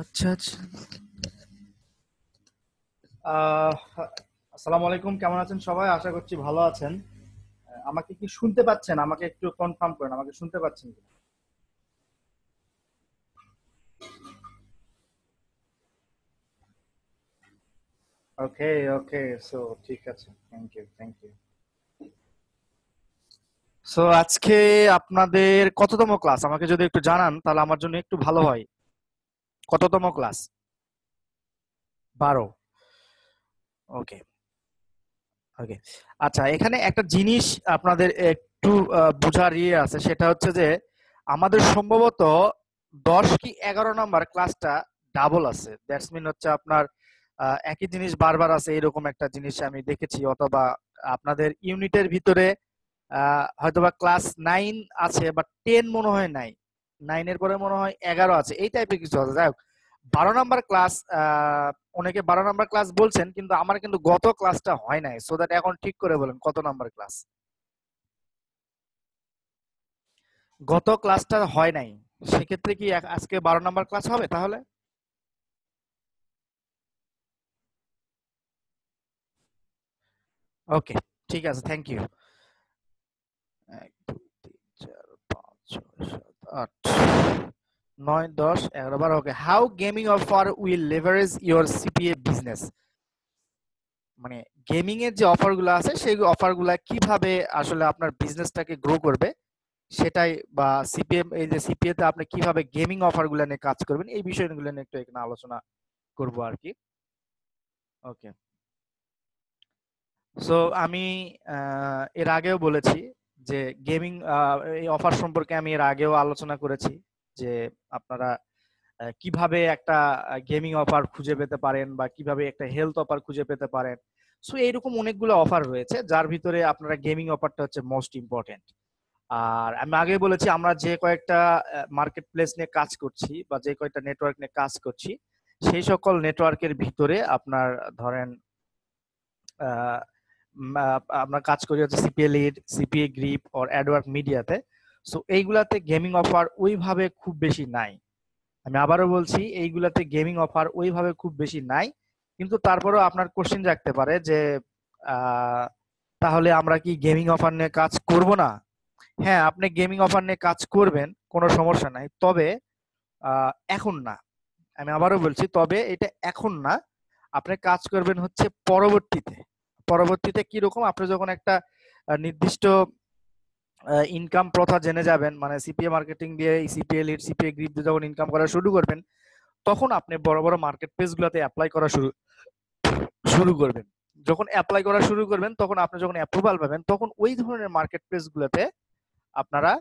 আচ্ছা আচ্ছা। আহ আসসালামু আলাইকুম, কেমন আছেন সবাই? আশা করছি ভালো আছেন। আমাকে কি শুনতে পাচ্ছেন? আমাকে একটু কনফার্ম করেন, আমাকে শুনতে পাচ্ছেন কিনা? ওকে ওকে, সো ঠিক আছে, thank you thank you. So আজকে আপনাদের কততম ক্লাস আমাকে যদি একটু জানান তাহলে আমার জন্য একটু ভালো হয়। কততম ক্লাস? 12। ওকে ওকে। আচ্ছা, এখানে একটা জিনিস আপনাদের একটু বোঝার আছে, সেটা হচ্ছে যে আমাদের সম্ভবত 10 কি 11 নাম্বার ক্লাসটা ডাবল আছে। দ্যাটস মিন হচ্ছে আপনার একই জিনিস বারবার আছে, এরকম একটা জিনিস আমি দেখেছি। অথবা আপনাদের ইউনিটের ভিতরে হয়তোবা ক্লাস 9 আছে, বাট 10 মনে হয় নাই। 9-এর পরে মনে হয় 11 আছে, এই টাইপের কিছু আছে। যাই হোক, 12 নাম্বার ক্লাস, অনেকে 12 নাম্বার ক্লাস বলছেন, কিন্তু আমার কিন্তু গত ক্লাসটা হয় নাই। সো দ্যাট এখন ঠিক করে বলেন কত নাম্বার ক্লাস? গত ক্লাসটা হয় নাই, সেক্ষেত্রে কি আজকে 12 নাম্বার ক্লাস হবে তাহলে? ওকে, ঠিক আছে, thank you. 1 2 3 4 5 6 7 8 9 10 11 12। Okay, how gaming offer will leverage your CPA business. মানে গেমিং এর যে অফার গুলো আছে সেই অফার গুলা কিভাবে আসলে আপনার বিজনেসটাকে গ্রো করবে, সেটাই। বা সিপিএম, এই যে সিপিএ তে আপনি কিভাবে গেমিং অফার গুলা নিয়ে কাজ করবেন, এই বিষয়গুলো নিয়ে একটু এখানে আলোচনা করব আর কি। ওকে। সো আমি এর আগেও বলেছি যে গেমিং এই অফার সম্পর্কে আমি এর আগেও আলোচনা করেছি, যে আপনারা কিভাবে একটা গেমিং অফার খুঁজে পেতে পারেন বা কিভাবে একটা হেলথ অফার খুঁজে পেতে পারেন। সো এইরকম অনেকগুলো অফার রয়েছে, যার ভিতরে আপনারা গেমিং অফারটা হচ্ছে মোস্ট ইম্পর্টেন্ট। আর আমি আগে বলেছি আমরা যে কয়েকটা মার্কেট প্লেস নিয়ে কাজ করছি বা যে কয়েকটা নেটওয়ার্ক নিয়ে কাজ করছি, সেই সকল নেটওয়ার্কের ভিতরে আপনার ধরেন আহ, আমরা কাজ করি হচ্ছে সিপিএ লিড, সিপিএ গ্রিপ ওর অ্যাডওয়ার্ক মিডিয়াতে। সো এইগুলাতে গেমিং অফার ওইভাবে খুব বেশি নাই। আমি আবারও বলছি, এইগুলাতে গেমিং অফার ওইভাবে খুব বেশি নাই। কিন্তু তারপরেও আপনার কোশ্চেন রাখতে পারে যে আহ, তাহলে আমরা কি গেমিং অফার নিয়ে কাজ করব না? হ্যাঁ, আপনি গেমিং অফার নিয়ে কাজ করবেন, কোনো সমস্যা নাই, তবে এখন না। আমি আবারও বলছি, তবে এটা এখন না। আপনি কাজ করবেন হচ্ছে পরবর্তীতে। পরবর্তীতে কি রকম, আপনি যখন একটা নির্দিষ্ট ইনকাম প্রথা জেনে যাবেন, মানে সিপিএ মার্কেটিং দিয়ে, সিপিএ লিড, সিপিএ গ্রিপ দিয়ে যখন ইনকাম করা শুরু করবেন, তখন আপনি বড় বড় মার্কেট প্লেস গুলোতে অ্যাপ্লাই করা শুরু শুরু করবেন। যখন অ্যাপ্লাই করা শুরু করবেন, তখন আপনি যখন অ্যাপ্রুভাল পাবেন, তখন ওই ধরনের মার্কেট প্লেস গুলোতে আপনারা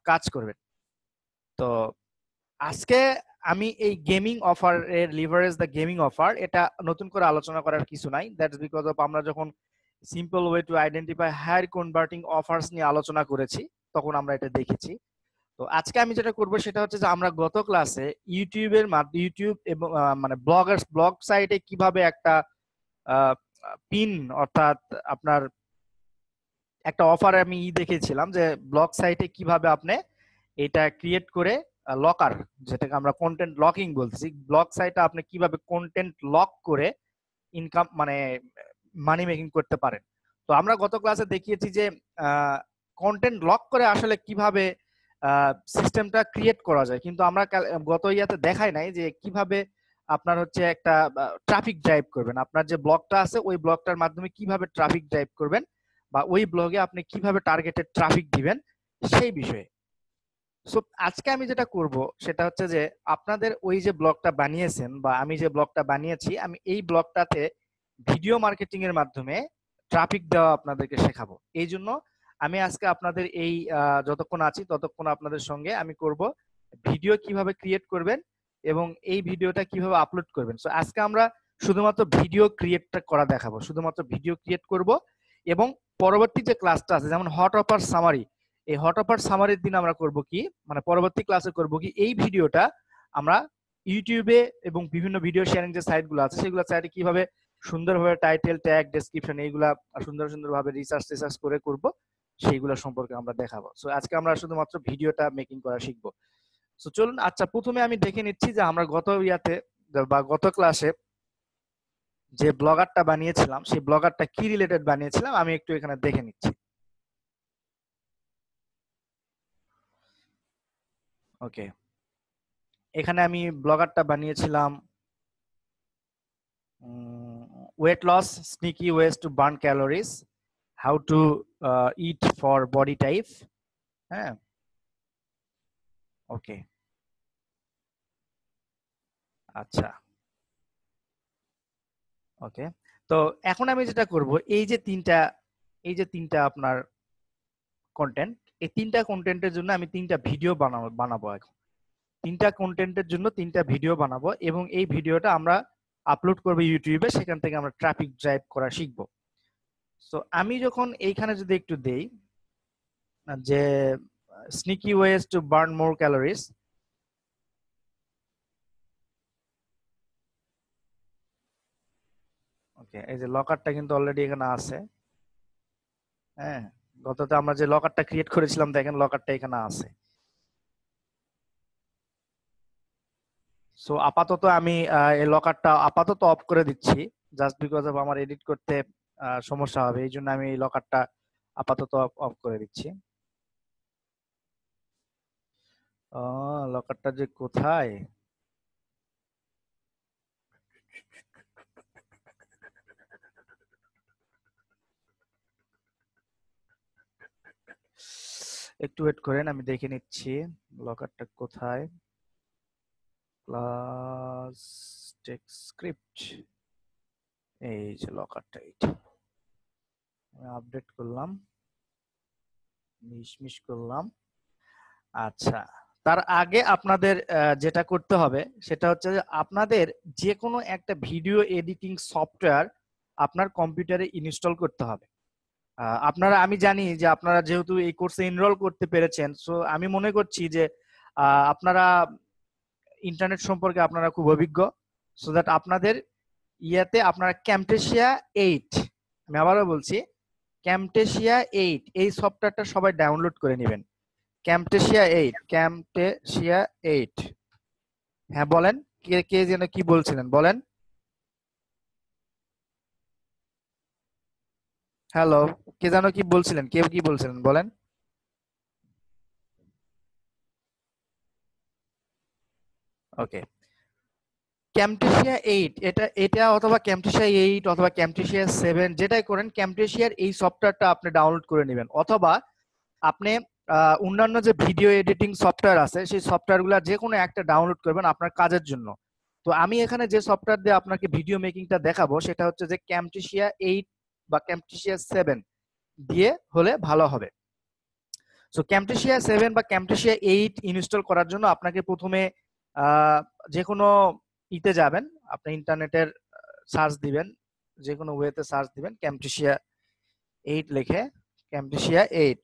কাজ করবেন। তো আজকে আমি এই গেমিং অফার এর লিভারেজ দ্য গেমিং অফার, এটা নতুন করে আলোচনা করার কিছু নাই। দ্যাটস বিকজ অফ আমরা যখন simple way to identify higher converting offers নিয়ে আলোচনা করেছি, তখন আমরা এটা দেখেছি। তো আজকে আমি যেটা করব সেটা হচ্ছে যে আমরা গত ক্লাসে ইউটিউবের মাধ্যমে, ইউটিউব এবং মানে ব্লগার্স ব্লগ সাইটে কিভাবে একটা পিন, অর্থাৎ আপনার একটা অফার আমি দেখেছিলাম যে ব্লগ সাইটে কিভাবে আপনি এটা ক্রিয়েট করে লকার, যেটাকে আমরা কন্টেন্ট লকিং বলছি, ব্লগ সাইটে আপনি কিভাবে কন্টেন্ট লক করে ইনকাম মানে মানি মেকিং করতে পারেন। তো আমরা গত ক্লাসে দেখিয়েছি যে কন্টেন্ট লক করে আসলে কিভাবে সিস্টেমটা ক্রিয়েট করা যায়, কিন্তু আমরা গত ইয়াতে দেখাই নাই যে কিভাবে আপনার হচ্ছে একটা ট্রাফিক ড্রাইভ করবেন। আপনার যে ব্লগটা আছে ওই ব্লগটার মাধ্যমে কিভাবে ট্রাফিক ড্রাইভ করবেন, বা ওই ব্লগে আপনি কিভাবে টার্গেটেড ট্রাফিক দিবেন, সেই বিষয়ে। সো আজকে আমি যেটা করব সেটা হচ্ছে যে আপনাদের ওই যে ব্লগটা বানিয়েছেন বা আমি যে ব্লগটা বানিয়েছি, আমি এই ব্লগটাতে ভিডিও মার্কেটিং এর মাধ্যমে ট্রাফিক দেওয়া আপনাদেরকে শেখাবো। এই জন্য আমি আজকে আপনাদের এই যতক্ষণ আছি ততক্ষণ আপনাদের সঙ্গে আমি করব ভিডিও কিভাবে ক্রিয়েট করবেন এবং এই ভিডিওটা কিভাবে আপলোড করবেন। সো আজকে আমরা শুধুমাত্র ভিডিও ক্রিয়েটটা করা দেখাবো, শুধুমাত্র ভিডিও ক্রিয়েট করব। এবং পরবর্তী যে ক্লাসটা আছে, যেমন হট অফার সামারি, এই হট অফার সামারির দিন আমরা করব কি, মানে পরবর্তী ক্লাসে করব কি, এই ভিডিওটা আমরা ইউটিউবে এবং বিভিন্ন ভিডিও শেয়ারিং যে সাইটগুলো আছে সেগুলো সাইটে কিভাবে সুন্দরভাবে টাইটেল, ট্যাগ, ডেসক্রিপশন এইগুলা সুন্দর সুন্দরভাবে রিসার্চ টিসার্চ করে করব, সেইগুলো সম্পর্কে আমরা দেখাবো। সো আজকে আমরা শুধুমাত্র ভিডিওটা মেকিং করা শিখবো। সো চলুন, আচ্ছা প্রথমে আমি দেখে নিচ্ছি যে আমরা গত ইয়াতে বা গত ক্লাসে যে ব্লগারটা বানিয়েছিলাম সেই ব্লগারটা কি রিলেটেড বানিয়েছিলাম আমি একটু এখানে দেখে নিচ্ছি। ওকে, এখানে আমি ব্লগারটা বানিয়েছিলাম weight loss, sneaky ways to burn calories, how to eat for body type. হ্যাঁ, ওকে, আচ্ছা, ওকে। তো এখন আমি যেটা করব, এই যে তিনটা আপনার কন্টেন্ট, এই তিনটা কন্টেন্টের জন্য আমি তিনটা ভিডিও বানাবো এখন। তিনটা কন্টেন্টের জন্য তিনটা ভিডিও বানাবো এবং এই ভিডিওটা আমরা আপলোড করবো ইউটিউবে, সেখান থেকে আমরা ট্রাফিক ড্রাইভ করা শিখবো। সো আমি যখন এইখানে যদি একটু দেই যে sneaky ways to burn more calories, okay, এই যে লকারটা কিন্তু অলরেডি এখানে আছে। হ্যাঁ, গততে আমরা যে লকারটা ক্রিয়েট করেছিলাম দেখেন লকারটা এখানে আছে। সো আপাতত আমি এই লকারটা আপাতত অফ করে দিচ্ছি, জাস্ট বিকজ অফ আমার এডিট করতে সমস্যা হবে, এই জন্য আমি এই লকারটা আপাতত অফ করে দিচ্ছি। লকারটা যে কোথায়, একটু ওয়েট করেন, আমি দেখে নিচ্ছি লকারটা কোথায়। ক্লাস টেক্সট স্ক্রিপ্ট, এই যে লকারটা, এইটা আপডেট করলাম, মিশমিশ করলাম। আচ্ছা, তার আগে আপনাদের যেটা করতে হবে সেটা হচ্ছে যে আপনাদের যে কোনো একটা ভিডিও এডিটিং সফটওয়্যার আপনার কম্পিউটারে ইনস্টল করতে হবে। আপনারা, আমি জানি যে আপনারা যেহেতু এই কোর্সে এনরোল করতে পেরেছেন, সো আমি মনে করছি যে আপনারা ইন্টারনেট সম্পর্কে আপনারা খুব অভিজ্ঞ, সো দ্যাট আপনাদের ইয়াতে আপনারা ক্যামটেসিয়া 8, আমি আবারও বলছি ক্যামটেসিয়া 8 এই সফটওয়্যারটা সবাই ডাউনলোড করে নেবেন। ক্যামটেসিয়া 8। হ্যাঁ বলেন, কে কে যেন কি বলছিলেন বলেন। হ্যালো, কে যেন কি বলছিলেন, কেউ কি বলছিলেন বলেন। ওকে, ক্যামটেসিয়া 8, এটা এটা অথবা ক্যামটেসিয়া 8 অথবা ক্যামটেসিয়া 7, যেটাই করেন ক্যামটেসিয়ার এই সফটওয়্যারটা আপনি ডাউনলোড করে নেবেন, অথবা আপনি অন্যান্য যে ভিডিও এডিটিং সফটওয়্যার আছে সেই সফটওয়্যারগুলো যে কোনো একটা ডাউনলোড করবেন আপনার কাজের জন্য। তো আমি এখানে যে সফটওয়্যার দিয়ে আপনাকে ভিডিও মেকিংটা দেখাবো সেটা হচ্ছে যে ক্যামটেসিয়া 8 বা ক্যামটেসিয়া 7 দিয়ে হলে ভালো হবে। সো ক্যামটেসিয়া 7 বা ক্যামটেসিয়া 8 ইনস্টল করার জন্য আপনাকে প্রথমে যে কোনো ইতে যাবেন, আপনি ইন্টারনেটের সার্চ দিবেন, যে কোনো ওয়েতে সার্চ দিবেন ক্যামটেসিয়া 8 লিখে, ক্যামটেসিয়া 8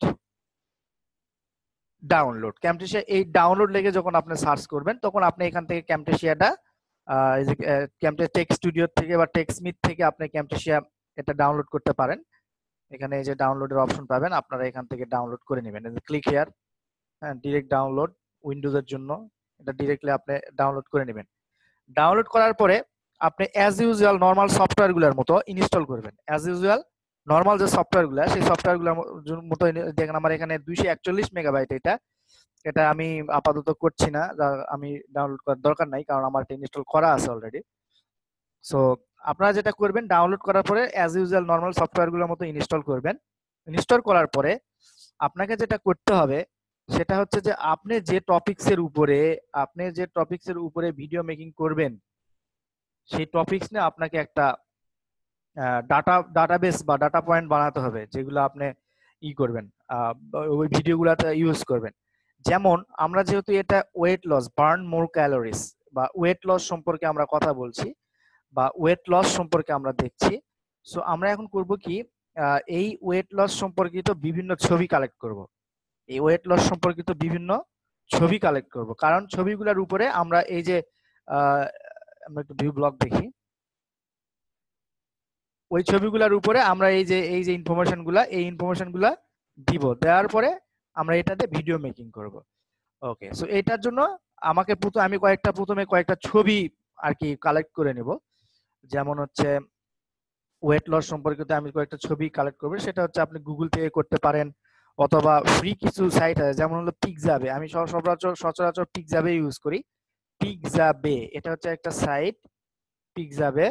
ক্যামটেসিয়া 8 ডাউনলোড লিখে যখন আপনি সার্চ করবেন তখন আপনি এখান থেকে ক্যামটেসিয়াটা এই যে টেক্সট স্টুডিও থেকে বা টেক্সটমিট থেকে আপনি ক্যামটেসিয়া এটা ডাউনলোড করতে পারেন। এখানে এই যে ডাউনলোডের অপশন পাবেন, আপনারা এখান থেকে ডাউনলোড করে নেবেন, ক্লিক হিয়ার। হ্যাঁ, ডিরেক্ট ডাউনলোড উইন্ডোজের জন্য এটা ডিরেক্টলি আপনি ডাউনলোড করে নেবেন। ডাউনলোড করার পরে আপনি অ্যাজ ইউজুয়াল নর্মাল সফটওয়্যারগুলোর মতো ইনস্টল করবেন। অ্যাজ ইউজুয়াল নর্মাল যে সফটওয়্যারগুলো সেই সফটওয়্যারগুলোর মতো দেখেন আমার এখানে 241 মেগাবাইট, এটা এটা আমি আপাতত করছি না, আমি ডাউনলোড করার দরকার নাই কারণ আমার এটা ইনস্টল করা আছে অলরেডি। সো আপনারা যেটা করবেন, ডাউনলোড করার পরে অ্যাজ ইউজুয়াল নর্মাল সফটওয়্যারগুলোর মতো ইনস্টল করবেন। ইনস্টল করার পরে আপনাকে যেটা করতে হবে সেটা হচ্ছে যে আপনি যে টপিকসের উপরে ভিডিও মেকিং করবেন সেই টপিকস নিয়ে আপনাকে একটা ডাটাবেস বা ডাটা পয়েন্ট বানাতে হবে, যেগুলো আপনি করবেন, ওই ভিডিওগুলোতে ইউজ করবেন। যেমন আমরা যেহেতু এটা weight loss, burn more calories বা ওয়েট লস সম্পর্কে আমরা কথা বলছি বা ওয়েট লস সম্পর্কে আমরা দেখছি, সো আমরা এখন করব কি, এই ওয়েট লস সম্পর্কিত বিভিন্ন ছবি কালেক্ট করব। এই ওয়েট লস সম্পর্কিত বিভিন্ন ছবি কালেক্ট করব, কারণ ছবিগুলোর উপরে আমরা এই যে আমরা একটু ভিউ ব্লগ দেখি, ওই ছবিগুলোর উপরে আমরা এই যে ইনফরমেশন গুলা দিব, দেওয়ার পরে আমরা এটাতে ভিডিও মেকিং করব। ওকে, সো এটার জন্য আমি প্রথমে কয়েকটা ছবি আর কি কালেক্ট করে নিব। যেমন হচ্ছে ওয়েট লস সম্পর্কিত আমি কয়েকটা ছবি কালেক্ট করবো, সেটা হচ্ছে আপনি গুগল থেকে করতে পারেন, অথবা ফ্রি কিছু সাইট আছে যেমন হলো পিকজাবে। আমি সচরাচর পিকজাবে ইউজ করি। পিকজাবে এটা হচ্ছে একটা সাইট। পিকজাবে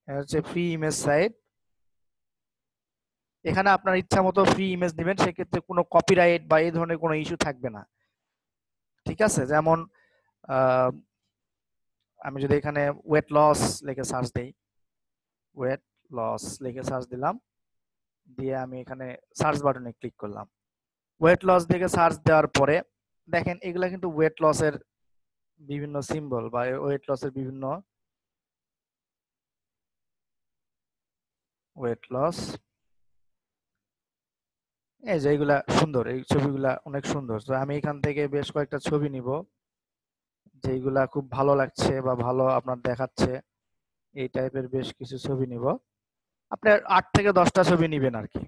হচ্ছে ফ্রি ইমেজ সাইট। এখানে আপনার ইচ্ছা মতো ফ্রি ইমেজ দিবেন, সেক্ষেত্রে কোনো কপিরাইট বা এই ধরনের কোনো ইস্যু থাকবে না। ঠিক আছে, যেমন আহ, আমি যদি এখানে ওয়েট লস লিখে সার্চ দেই, ওয়েট লস লিখে সার্চ দিলাম, দিয়ে আমি এখানে সার্চ বাটনে ক্লিক করলাম। ওয়েট লস দিকে সার্চ দেওয়ার পরে দেখেন এগুলা কিন্তু ওয়েট লসের বিভিন্ন সিম্বল বা ওয়েট লসের বিভিন্ন ওয়েট লস, এই যে এগুলা সুন্দর, এই ছবিগুলা অনেক সুন্দর। তো আমি এখান থেকে বেশ কয়েকটা ছবি নিব যেগুলা খুব ভালো লাগছে বা ভালো আপনার দেখাচ্ছে, এই টাইপের বেশ কিছু ছবি নিব। আপনার 8 থেকে 10টা ছবি নিবেন আর কি,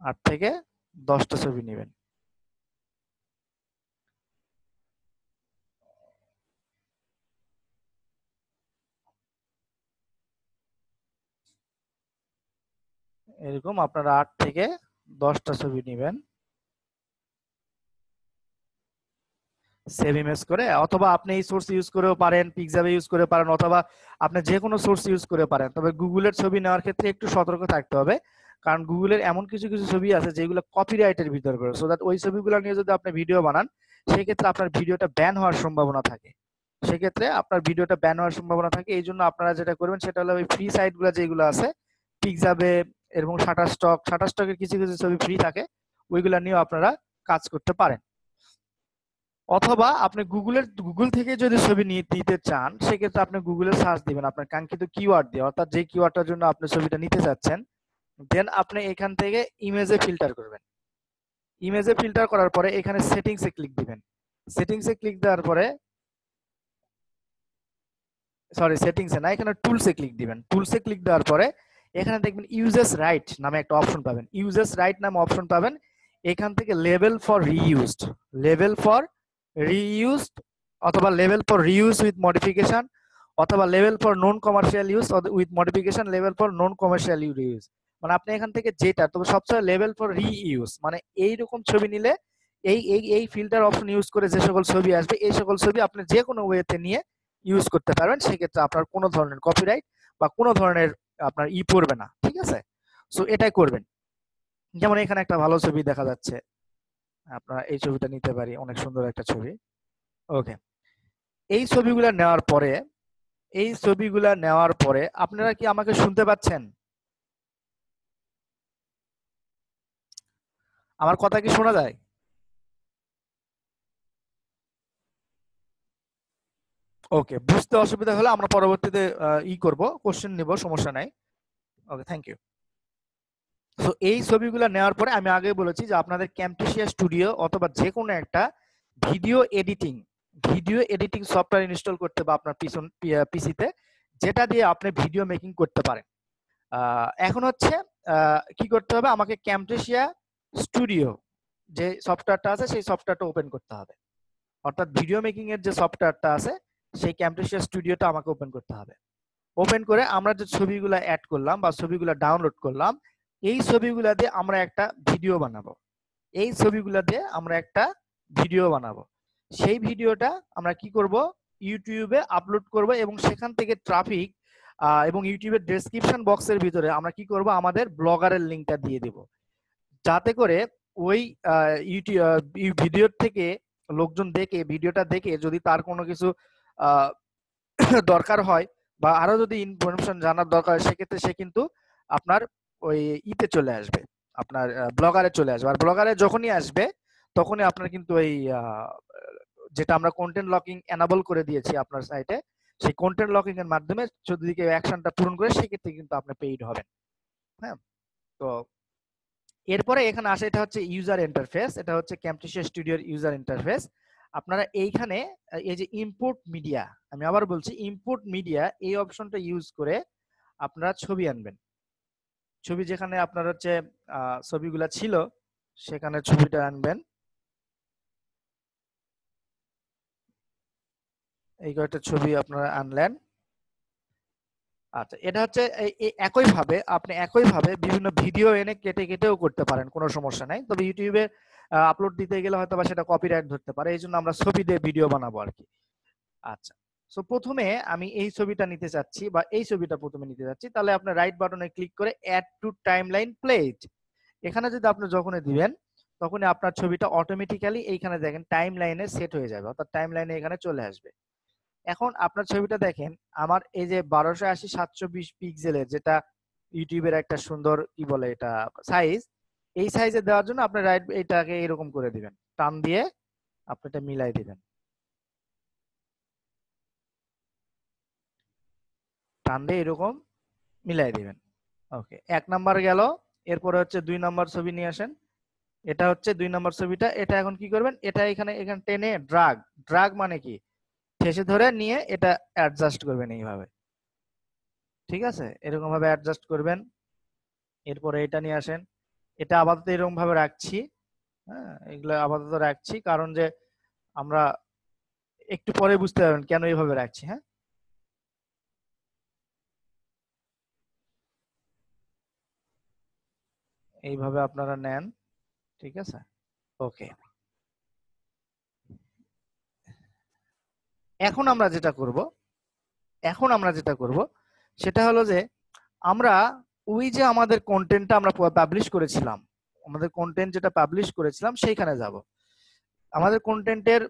8 থেকে 10টা ছবি নিবেন। এরকম আপনারা 8 থেকে 10টা ছবি নিবেন, সেভ ইমেজ করে, অথবা আপনি এই সোর্স ইউজ করেও পারেন, পিক্সাবে ইউজ করে পারেন, অথবা আপনি যে কোনো সোর্স ইউজ করে পারেন। তবে গুগলের ছবি নেওয়ার ক্ষেত্রে একটু সতর্ক থাকতে হবে, কারণ গুগলের এমন কিছু কিছু ছবি আছে যেগুলো কপিরাইটের ভিতরে পড়ে, সো দ্যাট ওই ছবিগুলো নিয়ে যদি আপনি ভিডিও বানান সেক্ষেত্রে আপনার ভিডিওটা ব্যান হওয়ার সম্ভাবনা থাকে। সেক্ষেত্রে আপনার ভিডিওটা ব্যান হওয়ার সম্ভাবনা থাকে। এই জন্য আপনারা যেটা করবেন সেটা হলো ওই ফ্রি সাইটগুলো যেগুলো আছে, পিক্সাবে এবং শাটারস্টকের কিছু কিছু ছবি ফ্রি থাকে, ওইগুলা নিয়েও আপনারা কাজ করতে পারেন। অথবা আপনি গুগল থেকে যদি ছবি নিতে চান সেক্ষেত্রে আপনি গুগলে সার্চ দিবেন আপনার কাঙ্ক্ষিত কিওয়ার্ড দিয়ে, অর্থাৎ যে কিওয়ার্ডটার জন্য আপনি ছবিটা নিতে চাচ্ছেন। দেন আপনি এখান থেকে ইমেজে ফিল্টার করবেন। ইমেজে ফিল্টার করার পরে এখানে সেটিংসে ক্লিক দিবেন। সেটিংসে ক্লিক দেওয়ার পরে, সরি সেটিংসে না, এখানে টুলসে ক্লিক দিবেন। টুলসে ক্লিক দেওয়ার পরে এখানে দেখবেন ইউজেস রাইট নামে একটা অপশন পাবেন। ইউজেস রাইট নামে অপশন পাবেন। এখান থেকে level for reused, level for reused, অথবা level for reuse with modification, অথবা level for non commercial use with modification, level for non commercial use. মানে আপনি এখান থেকে যেটা, তবে সবচেয়ে লেভেল ফর রিইউজ মানে এইরকম ছবি নিলে এই ফিল্টার অপশন ইউজ করে যে সকল ছবি আসবে, এই সকল ছবি আপনি যে কোনো ওয়েতে নিয়ে ইউজ করতে পারবেন। সেক্ষেত্রে আপনার কোনো ধরনের কপিরাইট বা কোনো ধরনের আপনার পড়বে না। ঠিক আছে, সো এটাই করবেন। যেমন এখানে একটা ভালো ছবি দেখা যাচ্ছে, আপনারা এই ছবিটা নিতে পারি, অনেক সুন্দর একটা ছবি। ওকে, এই ছবিগুলা নেওয়ার পরে, আপনারা কি আমাকে শুনতে পাচ্ছেন? আমার কথা কি শোনা যায়? ওকে, বুঝতে অসুবিধা হলে আমরা পরবর্তীতে করব, কোশ্চেন নিব, সমস্যা নাই। ওকে, থ্যাংক ইউ। তো এই ছবিগুলো নেওয়ার পরে আমি আগে বলেছি যে আপনাদের ক্যামটেসিয়া স্টুডিও অথবা যে কোনো একটা ভিডিও এডিটিং সফটওয়্যার ইনস্টল করতে বা আপনার পিসিতে, যেটা দিয়ে আপনি ভিডিও মেকিং করতে পারেন। এখন হচ্ছে কি করতে হবে, আমাকে ক্যামটেসিয়া স্টুডিও যে সফটওয়্যারটা আছে সেই সফটওয়্যারটা ওপেন করতে হবে। অর্থাৎ ভিডিও মেকিং এর যে সফটওয়্যারটা আছে সেই ক্যামটেসিয়া স্টুডিওটা আমাকে ওপেন করতে হবে। ওপেন করে আমরা যে ছবিগুলো অ্যাড করলাম বা ছবিগুলো ডাউনলোড করলাম, এই ছবিগুলা দিয়ে আমরা একটা ভিডিও বানাবো। সেই ভিডিওটা আমরা কি করব, ইউটিউবে আপলোড করব, এবং সেখান থেকে ট্রাফিক এবং ইউটিউবের ডেসক্রিপশন বক্সের ভিতরে আমরা কি করব, আমাদের ব্লগারের লিংকটা দিয়ে দেব, যাতে করে ওই ইউটিউব ভিডিওর থেকে লোকজন দেখে, ভিডিওটা দেখে যদি তার কোনো কিছু দরকার হয় বা আরো যদি ইনফরমেশন জানার দরকার হয়, সেক্ষেত্রে সে কিন্তু আপনার ওই ইতে চলে আসবে, আপনার ব্লগারে চলে আসবে। আর ব্লগারে যখনই আসবে তখনই আপনার কিন্তু ওই যেটা আমরা কন্টেন্ট লকিং এনাবল করে দিয়েছি আপনার সাইটে, সেই কন্টেন্ট লকিং এর মাধ্যমে যদি কেউ অ্যাকশনটা পূরণ করে সেক্ষেত্রে কিন্তু আপনি পেইড হবেন। হ্যাঁ, তো এরপরে এখানে আসে, এটা হচ্ছে ইউজার ইন্টারফেস, এটা হচ্ছে ক্যামটেসিয়া স্টুডিওর ইউজার ইন্টারফেস। আপনারা এইখানে এই যে ইম্পোর্ট মিডিয়া, আমি আবার বলছি ইম্পোর্ট মিডিয়া, এই অপশনটা ইউজ করে আপনারা ছবি আনবেন। ছবি যেখানে আপনার হচ্ছে ছবিগুলা ছিল সেখানে ছবিটা আনবেন। এই কয়েকটা ছবি আপনারা আনলেন। আচ্ছা, এটা হচ্ছে একইভাবে আপনি বিভিন্ন ভিডিও এনে কেটে কেটেও করতে পারেন, কোনো সমস্যা নাই। তবে ইউটিউবে আপলোড দিতে গেলে হয়তো বা সেটা কপিরাইট ধরতে পারে, এই জন্য আমরা ছবি দিয়ে ভিডিও বানাবো আর কি। আচ্ছা, সো প্রথমে আমি এই ছবিটা নিতে চাচ্ছি বা এই ছবিটা প্রথমে নিতে চাচ্ছি, তাহলে আপনি রাইট বাটনে ক্লিক করে অ্যাড টু টাইমলাইন প্লেট, এখানে যদি আপনি যখনই দিবেন তখনই আপনার ছবিটা অটোমেটিক্যালি এইখানে দেখেন টাইম লাইনে সেট হয়ে যাবে, অর্থাৎ টাইম লাইনে এখানে চলে আসবে। এখন আপনার ছবিটা দেখেন, আমার এই যে 1280x720 পিক্সেলের যেটা ইউটিউবের একটা সুন্দর কি বলে এটা সাইজ, এই সাইজে দেওয়ার জন্য আপনি রাইট এটাকে এরকম করে দিবেন, টান দিয়ে আপনি এটা মিলাই দিবেন, টান দিয়ে এরকম মিলাই দিবেন। ওকে, 1 নাম্বার গেল। এরপরে হচ্ছে 2 নাম্বার ছবি নিয়ে আসেন। এটা হচ্ছে 2 নাম্বার ছবিটা। এটা এখন কি করবেন, এটা এখানে এখানে টেনে ড্রাগ, ড্রাগ মানে কি ঠেসে ধরে নিয়ে এটা অ্যাডজাস্ট করবেন এইভাবে, ঠিক আছে, এরকম ভাবে অ্যাডজাস্ট করবেন। এরপরে এটা নিয়ে আসেন, এটা আপাতত এরকম ভাবে রাখছি। হ্যাঁ, এগুলো আপাতত রাখছি কারণ যে আমরা একটু পরে বুঝতে পারবেন কেন এইভাবে রাখছি। হ্যাঁ, এইভাবে আপনারা নেন, ঠিক আছে। ওকে, এখন আমরা যেটা করব, সেটা হলো যে আমরা ওই যে আমাদের কন্টেন্টটা আমরা পাবলিশ করেছিলাম, আমাদের কন্টেন্ট যেটা পাবলিশ করেছিলাম সেইখানে যাব। আমাদের কন্টেন্টের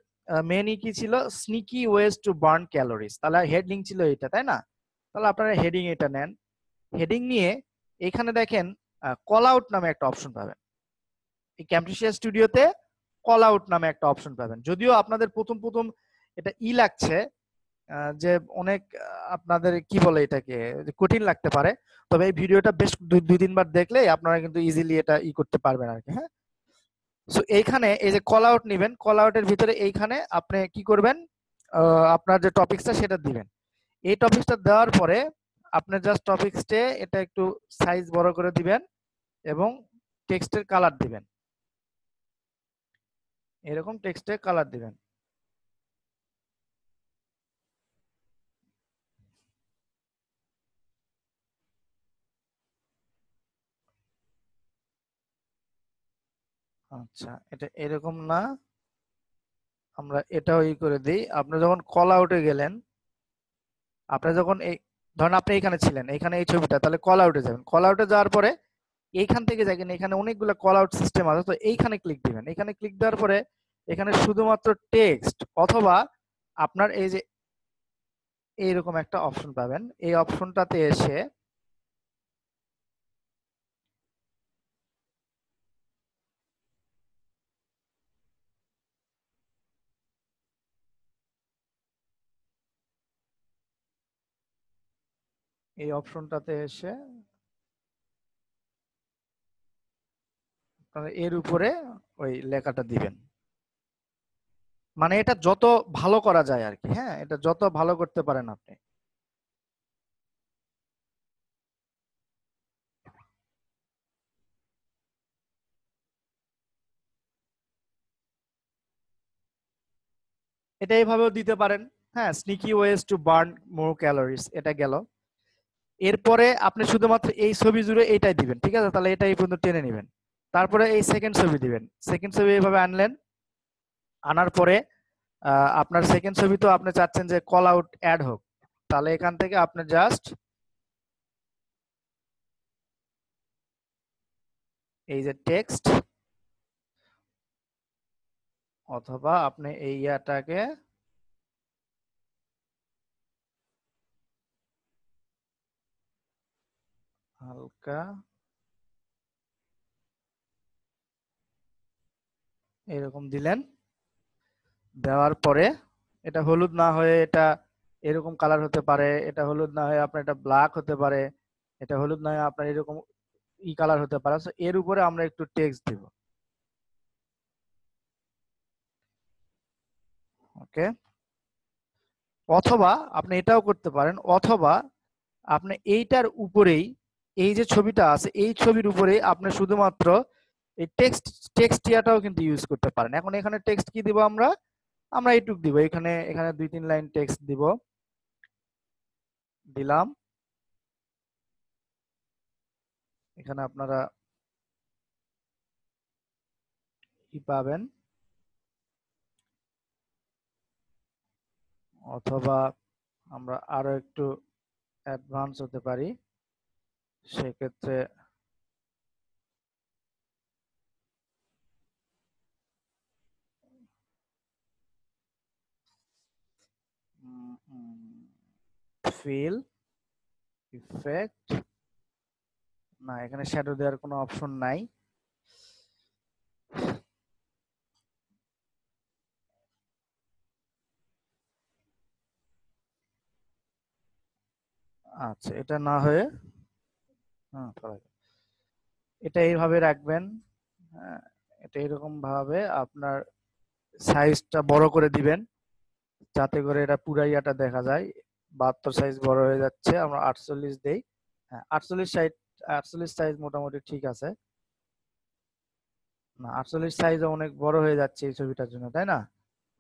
মেনই কি ছিল, sneaky ways to burn calories, তাহলে হেডিং ছিল এটা, তাই না? তাহলে আপনারা হেডিং এটা নেন, হেডিং নিয়ে এখানে দেখেন কল আউট নামে একটা অপশন পাবেন। এই ক্যামটেসিয়া স্টুডিওতে কল আউট নামে একটা অপশন পাবেন। যদিও আপনাদের প্রথম প্রথম এটা লাগছে যে অনেক আপনাদের কি বলে এটাকে কঠিন লাগতে পারে, তবে এই ভিডিওটা বেশ 2-3 বার দেখলে আপনারা কিন্তু ইজিলি এটা করতে পারবেন আর কি। হ্যাঁ, সো এইখানে এই যে কল আউট নেবেন, কল আউটের ভিতরে এইখানে আপনি কি করবেন, আপনার যে টপিকসটা সেটা দিবেন। এই টপিকসটা দেওয়ার পরে আপনি জাস্ট টপিকসটে এটা একটু সাইজ বড় করে দিবেন এবং টেক্সটের কালার দিবেন, এরকম টেক্সটের কালার দিবেন। আচ্ছা, এটা এরকম না, আমরা এটাও করে দিই। আপনি যখন কল আউটে গেলেন, আপনি যখন এই ধরেন আপনি এখানে ছিলেন, এখানে এই ছবিটা, তাহলে কল আউটে যাবেন। কল আউটে যাওয়ার পরে এইখান থেকে দেখেন এখানে অনেকগুলো কল আউট সিস্টেম আছে, তো এইখানে ক্লিক দিবেন। এখানে ক্লিক দেওয়ার পরে এখানে শুধুমাত্র টেক্সট অথবা আপনার এই যে এইরকম একটা অপশন পাবেন, এই অপশনটাতে এসে এই অপশনটাতে এসে আপনারা এর উপরে ওই লেখাটা দিবেন। মানে এটা যত ভালো করা যায় আর কি। হ্যাঁ, এটা যত ভালো করতে পারেন আপনি। এটা এইভাবেও দিতে পারেন। হ্যাঁ, sneaky ways to burn more calories, এটা গেল। এরপরে আপনি শুধুমাত্র এই ছবি জুড়ে এইটাই দিবেন, ঠিক আছে, তাহলে এটা এই পর্যন্ত টেনে নেবেন। তারপরে এই সেকেন্ড ছবি দিবেন, সেকেন্ড ছবি এইভাবে আনলেন। আনার পরে আপনার সেকেন্ড ছবি তো আপনি চাচ্ছেন যে কল আউট অ্যাড হোক, তাহলে এখান থেকে আপনি জাস্ট এই যে টেক্সট অথবা আপনি এই ইয়াটাকে হালকা এরকম দিলেন। দেওয়ার পরে এটা হলুদ না হয়ে এটা এরকম কালার হতে পারে, এটা হলুদ না হয়ে আপনার এটা ব্ল্যাক হতে পারে, এটা হলুদ না হয়ে আপনার এরকম কালার হতে পারে। সো এর উপরে আমরা একটু টেক্সট দিব। ওকে, অথবা আপনি এটাও করতে পারেন, অথবা আপনি এইটার উপরেই এই যে ছবিটা আছে এই ছবির উপরেই আপনি শুধুমাত্র এই টেক্সট ইয়াটাও কিন্তু ইউজ করতে পারেন। এখন এখানে টেক্সট কি দিব আমরা, আমরা এইটুক দিব, এখানে এখানে 2-3 লাইন টেক্সট দিব, দিলাম। এখানে আপনারা কি পাবেন, অথবা আমরা আরো একটু অ্যাডভান্স হতে পারি, সেক্ষেত্রে ফিল ইফেক্ট, না এখানে শ্যাডো দেওয়ার কোনো অপশন নাই। আচ্ছা, এটা না হয়ে এটা এইভাবে রাখবেন। হ্যাঁ, এটা এরকম ভাবে আপনার সাইজটা বড় করে দিবেন, যাতে করে এটা পুরাইয়াটা দেখা যায়। 72 সাইজ বড় হয়ে যাচ্ছে, আমরা 48 দেই। হ্যাঁ, 48 সাইজ মোটামুটি ঠিক আছে। না, 48 সাইজ অনেক বড় হয়ে যাচ্ছে এই ছবিটার জন্য, তাই না?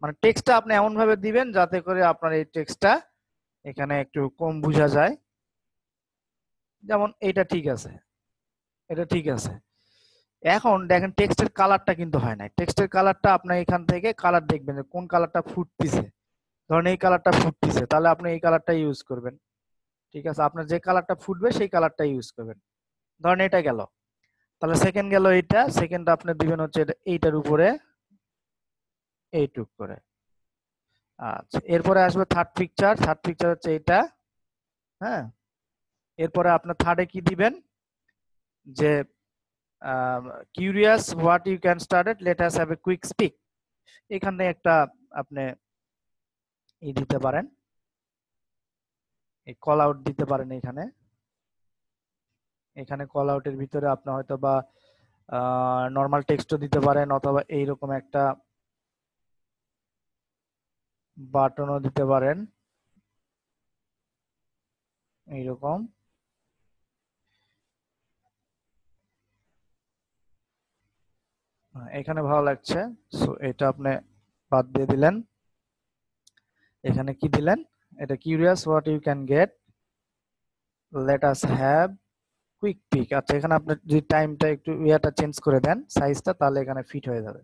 মানে টেক্সটটা আপনি এমন ভাবে দিবেন যাতে করে আপনার এই টেক্সটটা এখানে একটু কম বোঝা যায়। যেমন এটা ঠিক আছে, এটা ঠিক আছে। এখন দেখেন টেক্সটের কালারটা কিন্তু হয় না। টেক্সটের কালারটা আপনি এখান থেকে কালার দেখবেন যে কোন কালারটা ফুটতিছে। ধরেন এই কালারটা ফুটতিছে, তাহলে আপনি এই কালারটা ইউজ করবেন। ঠিক আছে, আপনার যে কালারটা ফুটবে সেই কালারটা ইউজ করবেন। ধরেন এটা গেল, তাহলে সেকেন্ড গেল, এইটা সেকেন্ড আপনি দিবেন হচ্ছে এইটার উপরে এইটুক করে। আচ্ছা, এরপরে আসবে থার্ড পিকচার। থার্ড পিকচার হচ্ছে এটা। হ্যাঁ, এরপরে আপনার থার্ডে কি দিবেন, যে curious what you can start let us have a quick speak. এখানে একটা আপনি দিতে পারেন, এই কল আউট দিতে পারেন। এখানে এখানে কল আউটের ভিতরে আপনি হয়তো বা নর্মাল টেক্সটও দিতে পারেন, অথবা এইরকম একটা বাটনও দিতে পারেন, এইরকম। এখানে ভালো লাগছে, সো এটা আপনি বাদ দিয়ে দিলেন। এখানে কি দিলেন, এটা curious what you can get let us have quick pick. আচ্ছা, এখানে আপনি যদি টাইমটা একটু ইয়াটা চেঞ্জ করে দেন, সাইজটা, তাহলে এখানে ফিট হয়ে যাবে।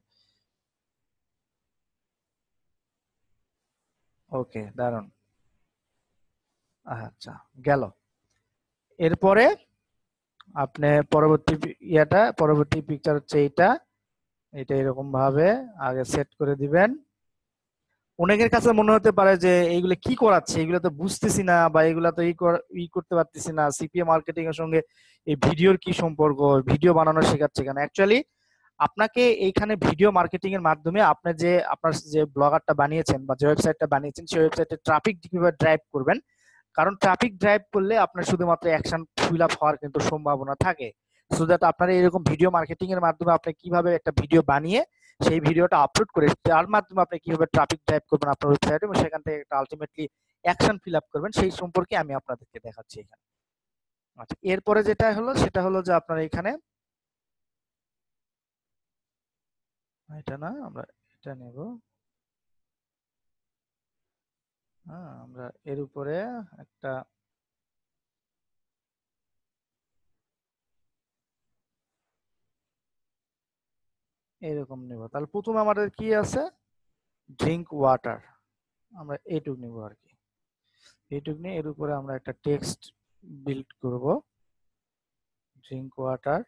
ওকে, দারুন। আচ্ছা, গেল। এরপরে আপনি পরবর্তী পিকচার হচ্ছে এইটা। এটা এরকম ভাবে আগে সেট করে দিবেন। অনেকের কাছে মনে হতে পারে যে এইগুলো কি করাচ্ছে, এগুলো তো বুঝতেছি না, বা এগুলা তো করতে পারতেছি না, সিপিএ মার্কেটিং এর সঙ্গে এই ভিডিওর কি সম্পর্ক, ভিডিও বানানো শেখাচ্ছে কেন। অ্যাকচুয়ালি আপনাকে এইখানে ভিডিও মার্কেটিং এর মাধ্যমে আপনার যে ব্লগারটা বানিয়েছেন বা যে ওয়েবসাইটটা বানিয়েছেন, সেই ওয়েবসাইটে ট্রাফিক কিভাবে ড্রাইভ করবেন। কারণ ট্রাফিক ড্রাইভ করলে আপনার শুধুমাত্র অ্যাকশন ফিল আপ হওয়ার কিন্তু সম্ভাবনা থাকে। সো দ্যাট আপনারা এরকম ভিডিও মার্কেটিং এর মাধ্যমে আপনি কিভাবে একটা ভিডিও বানিয়ে সেই ভিডিওটা আপলোড করে তার মাধ্যমে আপনি কিভাবে ট্রাফিক ড্রাইভ করবেন আপনার ওয়েবসাইটে, এবং সেখান থেকে একটা আলটিমেটলি অ্যাকশন ফিল আপ করবেন, সেই সম্পর্কে আমি আপনাদেরকে দেখাচ্ছি এখানে। আচ্ছা, এরপরে যেটা হলো সেটা হলো যে আপনার এখানে এটা না, আমরা এটা নেব। হ্যাঁ, আমরা এর উপরে একটা এরকম নেব। তাহলে প্রথমে আমাদের কি আছে, ড্রিঙ্ক ওয়াটার, আমরা এইটুক নিব আর কি। এইটুক নিয়ে এর উপরে আমরা একটা টেক্সট বিল্ড করব, ড্রিঙ্ক ওয়াটার।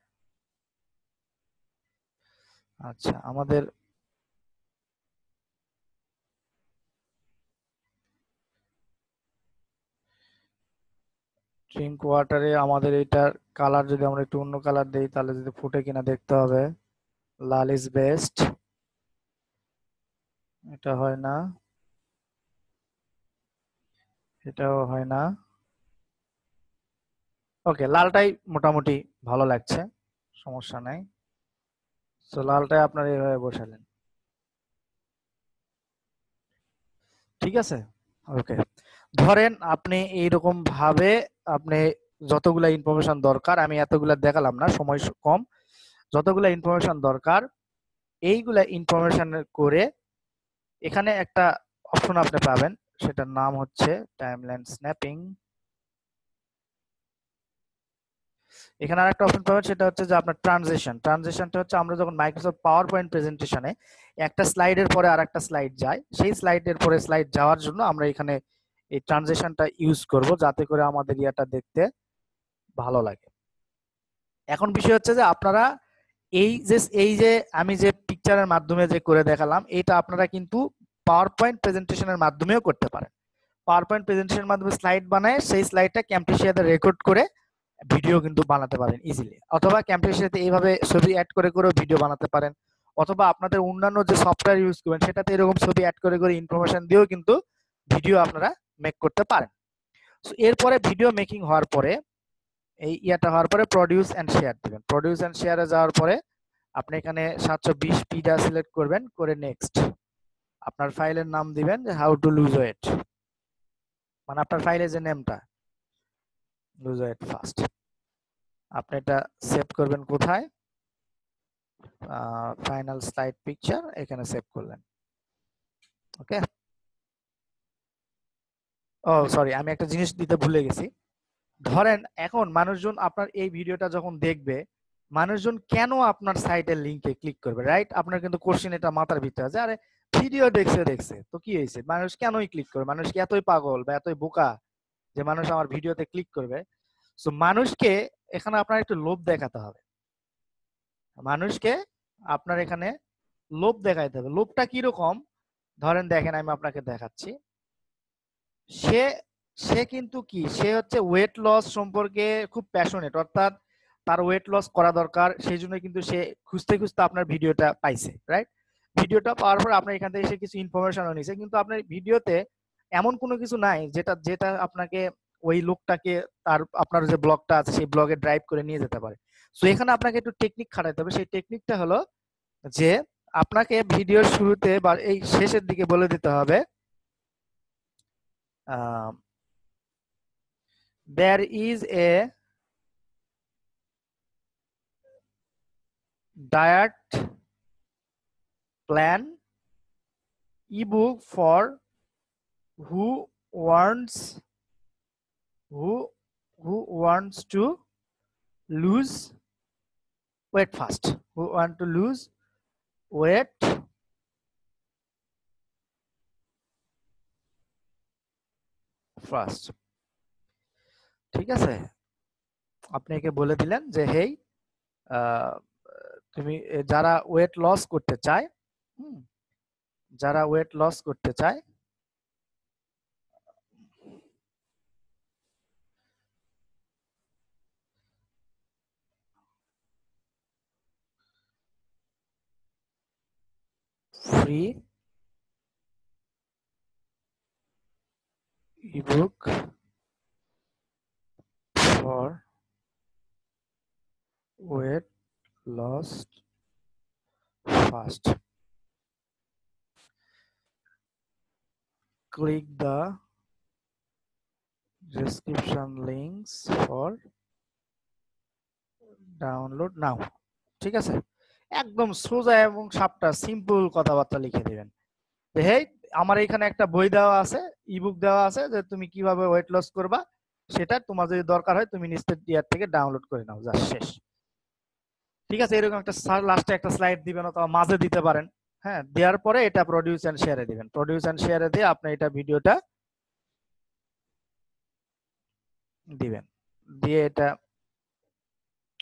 আচ্ছা, আমাদের ড্রিঙ্ক ওয়াটারে আমাদের এটার কালার যদি আমরা একটু অন্য কালার দেই, তাহলে যদি ফুটে কিনা দেখতে হবে। লাল ইজ বেস্ট, এটা হয় না, এটাও হয় না। ওকে, লালটাই মোটামুটি ভালো লাগছে, সমস্যা নাই। তো লালটাই আপনার এইভাবে বসালেন, ঠিক আছে। ওকে, ধরেন আপনি এইরকম ভাবে আপনি যতগুলা ইনফরমেশন দরকার, আমি এতগুলা দেখালাম না, সময় কম, যতগুলা ইনফরমেশন দরকার এইগুলা ইনফরমেশন করে এখানে একটা অপশন আপনি পাবেন, সেটার নাম হচ্ছে টাইমলাইন স্ন্যাপিং। এখানে আরেকটা অপশন পাবেন, সেটা হচ্ছে যে আপনার ট্রানজিশন। ট্রানজিশনটা হচ্ছে আমরা যখন মাইক্রোসফট পাওয়ার পয়েন্ট প্রেজেন্টেশনে একটা স্লাইডের পরে আরেকটা স্লাইড যায়, সেই স্লাইডের পরে স্লাইড যাওয়ার জন্য আমরা এখানে এই ট্রানজিশনটা ইউজ করব, যাতে করে আমাদের ইয়াটা দেখতে ভালো লাগে। এখন বিষয় হচ্ছে যে আপনারা এই যে আমি যে পিকচারের মাধ্যমে যে করে দেখালাম, এটা আপনারা কিন্তু পাওয়ার পয়েন্ট প্রেজেন্টেশনের মাধ্যমেও করতে পারেন। পাওয়ার পয়েন্ট প্রেজেন্টেশনের মাধ্যমে স্লাইড বানায় সেই স্লাইডটা ক্যামটেসিয়াতে রেকর্ড করে ভিডিও কিন্তু বানাতে পারেন ইজিলি, অথবা ক্যামটেসিয়াতে এইভাবে ছবি অ্যাড করে করেও ভিডিও বানাতে পারেন, অথবা আপনাদের অন্যান্য যে সফটওয়্যার ইউজ করবেন সেটাতে এরকম ছবি অ্যাড করে করে ইনফরমেশন দিয়েও কিন্তু ভিডিও আপনারা মেক করতে পারেন। সো এরপরে ভিডিও মেকিং হওয়ার পরে, এই ইয়াটা হওয়ার পরে প্রডিউস এন্ড শেয়ার দিবেন। প্রডিউস এন্ড শেয়ারে যাওয়ার পরে আপনি এখানে 720 পিটা সিলেক্ট করবেন, করে নেক্সট। আপনার ফাইলের নাম দিবেন যে হাউ টু লুজ ওয়েট, মানে আপনার ফাইলের যে নেমটা লুজ ওয়েট ফাস্ট। আপনি এটা সেভ করবেন কোথায়, ফাইনাল স্লাইড পিকচার, এখানে সেভ করলেন। ওকে। ও সরি, আমি একটা জিনিস দিতে ভুলে গেছি। ধরেন এখন মানুষজন আপনার এই ভিডিওটা যখন দেখবে, মানুষজন কেন আপনার সাইটের লিংকে ক্লিক করবে, রাইট? আপনার কিন্তু কোশ্চেন এটা মাথার ভিতরে আছে, আরে ভিডিও দেখছে দেখছে তো কি হয়েছে, মানুষ কেনই ক্লিক করবে, মানুষ কি এতই পাগল বা এতই বোকা যে মানুষ আমার ভিডিওতে ক্লিক করবে? সো মানুষকে এখানে আপনার একটু লোভ দেখাতে হবে, মানুষকে আপনার এখানে লোভ দেখাইতে হবে। লোভটা কিরকম, ধরেন দেখেন আমি আপনাকে দেখাচ্ছি। সে সে কিন্তু কি, সে হচ্ছে ওয়েট লস সম্পর্কে খুব প্যাশনেট, অর্থাৎ তার ওয়েট লস করা দরকার, সেই জন্য কিন্তু সে খুঁজতে খুঁজতে আপনার ভিডিওটা পাইছে, রাইট? ভিডিওটা পাওয়ার পর আপনার এখান থেকে সে কিছু ইনফরমেশন নিছে, কিন্তু আপনার ভিডিওতে এমন কোনো কিছু নাই যেটা যেটা আপনাকে ওই লোকটাকে তার আপনার যে ব্লগটা আছে সেই ব্লগে ড্রাইভ করে নিয়ে যেতে পারে। সো এখানে আপনাকে একটু টেকনিক খাটাতে হবে। সেই টেকনিকটা হলো যে আপনাকে ভিডিওর শুরুতে বা এই শেষের দিকে বলে দিতে হবে there is a diet plan ebook for who wants who who wants to lose weight fast, who want to lose weight fast। ঠিক আছে, আপনি একে বলে দিলেন যে হেই, তুমি যারা ওয়েট লস করতে চায়, যারা ওয়েট লস করতে চায়, free ebook for weight loss fast, click the description links for download নাও। ঠিক আছে, একদম সোজা এবং সাপটা সিম্পল কথাবার্তা লিখে দিবেন যে হেই, আমার এখানে একটা বই দেওয়া আছে, ইবুক দেওয়া আছে যে তুমি কিভাবে ওয়েট লস করবা, সেটা তোমার যদি দরকার হয় তুমি নিচের ইয়ার থেকে ডাউনলোড করে নাও, জাস্ট শেষ। ঠিক আছে, এরকম একটা লাস্টে একটা স্লাইড দিবেন অথবা মাঝে দিতে পারেন। হ্যাঁ, দেওয়ার পরে এটা প্রডিউস এন্ড শেয়ারে দিবেন। প্রডিউস এন্ড শেয়ারে দিয়ে আপনি এটা ভিডিওটা দিবেন, দিয়ে এটা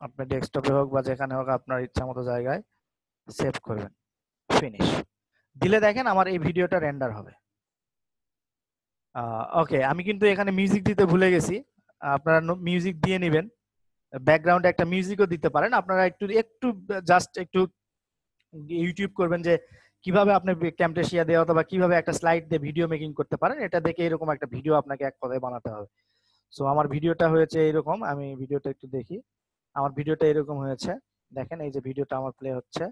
আপনার ডেস্কটপে হোক বা যেখানে হোক আপনার ইচ্ছা মতো জায়গায় সেভ করবেন, ফিনিশ দিলে দেখেন আমার এই ভিডিওটা রেন্ডার হবে। ওকে, আমি কিন্তু এখানে মিউজিক দিতে ভুলে গেছি, আপনারা মিউজিক দিয়ে নেবেন, ব্যাকগ্রাউন্ডে একটা মিউজিকও দিতে পারেন। আপনারা একটু একটু জাস্ট একটু ইউটিউব করবেন যে কিভাবে আপনি ক্যামটেসিয়া দিয়ে অথবা কিভাবে একটা স্লাইড দিয়ে ভিডিও মেকিং করতে পারেন, এটা দেখে এরকম একটা ভিডিও আপনাকে এক কথায় বানাতে হবে। সো আমার ভিডিওটা হয়েছে এরকম, আমি ভিডিওটা একটু দেখি। আমার ভিডিওটা এরকম হয়েছে, দেখেন এই যে ভিডিওটা আমার প্লে হচ্ছে।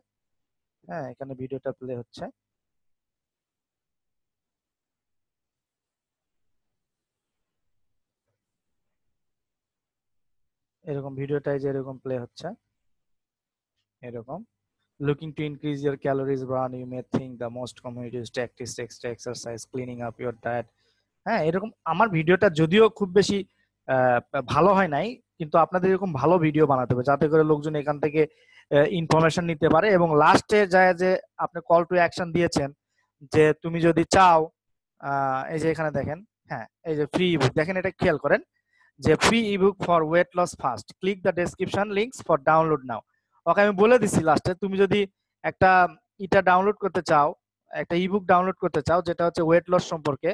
হ্যাঁ, এখানে ভিডিওটা প্লে হচ্ছে, এরকম ভিডিওটাই যে এরকম প্লে হচ্ছে এরকম। looking to increase your calories burn, you may think the most common is tactics, extra exercise, cleaning up your diet. হ্যাঁ, এরকম আমার ভিডিওটা যদিও খুব বেশি আহ, ভালো হয় নাই, কিন্তু আপনাদের এরকম ভালো ভিডিও বানাতে হবে যাতে করে লোকজন এখান থেকে ইনফরমেশন নিতে পারে, এবং লাস্টে যায় যে আপনি কল টু অ্যাকশন দিয়েছেন যে তুমি যদি চাও, এই যে এখানে দেখেন, হ্যাঁ এই যে ফ্রি ইবুক দেখেন, এটা খেয়াল করেন যে free ebook for weight loss fast, click the description links for download now. Okay আমি বলে দিছি লাস্টে, তুমি যদি একটা এটা ডাউনলোড করতে চাও, একটা ইবুক ডাউনলোড করতে চাও যেটা হচ্ছে ওয়েট লস সম্পর্কে,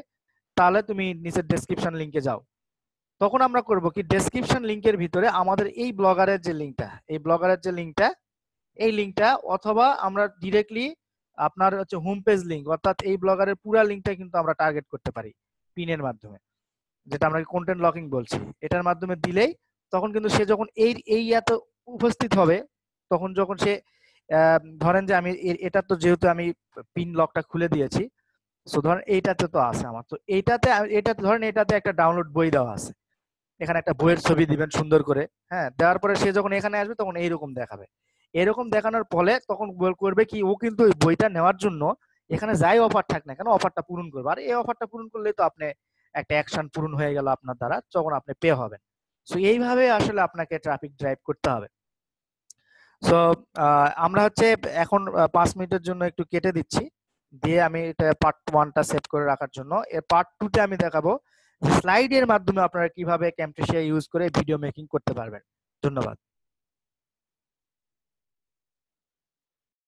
তাহলে তুমি নিচের ডেসক্রিপশন লিংকে যাও। তখন আমরা করব কি, ডেসক্রিপশন লিংকের ভিতরে আমাদের এই ব্লগারের যে লিংকটা, এই লিংকটা অথবা আমরা ডিরেক্টলি আপনার হচ্ছে হোম পেজ লিংক, অর্থাৎ এই ব্লগারের পুরো লিংকটা কিন্তু আমরা টার্গেট করতে পারি পিনের মাধ্যমে, যেটা আমরা কন্টেন্ট লকিং বলছি। এটার মাধ্যমে দিলেই তখন কিন্তু সে যখন এই এত উপস্থিত হবে, তখন যখন সে ধরেন যে আমি এটা তো যেহেতু আমি পিন লকটা খুলে দিয়েছি, সো ধরেন এইটাতে তো আছে আমার, তো এইটাতে ধরেন এটাতে একটা ডাউনলোড বই দেওয়া আছে, এখানে একটা বইয়ের ছবি দিবেন সুন্দর করে, হ্যাঁ দেওয়ার পরে সে যখন এখানে আসবে তখন এইরকম দেখাবে। এরকম দেখানোর ফলে তখন করবে কি, ও কিন্তু ওই বইটা নেওয়ার জন্য এখানে যাই অফার থাক না কেন অফারটা পূরণ করবে, আর এই অফারটা পূরণ করলে তো আপনি একটা অ্যাকশন পূরণ হয়ে গেল আপনার দ্বারা, তখন আপনি পে হবেন। সো এইভাবে আসলে আপনাকে ট্রাফিক ড্রাইভ করতে হবে। সো আমরা হচ্ছে এখন 5 মিনিটের জন্য একটু কেটে দিচ্ছি, দিয়ে আমি এটা পার্ট 1টা সেভ করে রাখার জন্য, এর পার্ট 2তে আমি দেখাবো স্লাইডের মাধ্যমে আপনারা কিভাবে ক্যামটেশিয়া ইউজ করে ভিডিও মেকিং করতে পারবেন। ধন্যবাদ।